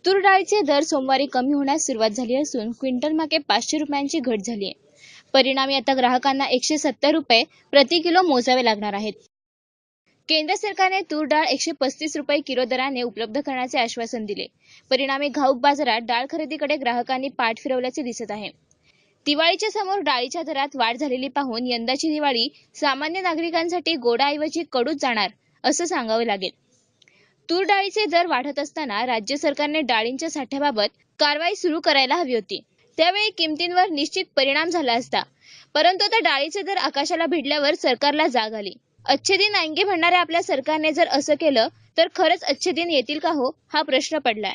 तूर डाळीचे दर सोमवारी कमी होण्यास सुरुवात झाली असून क्विंटल मागे 500 रुपयांची घट झाली आहे. परिणामी आता ग्राहकांना 170 रुपये प्रति किलो मोजावे लागणार आहेत. केंद्र सरकारने तूर डाळ 135 रुपये किलो दराने उपलब्ध करण्याचे आश्वासन दिले. परिणामी घाऊक बाजारात डाळ खरेदीकडे ग्राहकांनी पाठ फिरवल्याचे दिसत आहे. दिवाळीच्या समोर डाळीच्या दरात वाढ झालेली पाहून यंदाची दिवाळी सामान्य नागरिकांसाठी गोडाऐवजी कडूच जाणार असं सांगावं लागेल. तूर डाळीचे दर वाढत असताना राज्य सरकारने डाळींच्या साठ्याबाबत कारवाई सुरू करायला हवी होती. त्यावेळी किमतींवर निश्चित परिणाम झाला असता. परंतु आता डाळीचे दर आकाशाला भिडल्यावर सरकारला जाग आली. अच्छे दिन आएंगे म्हणणाऱ्या आपल्या सरकारने जर असं केलं तर खरंच अच्छे दिन येतील का हो, हा प्रश्न पडलाय.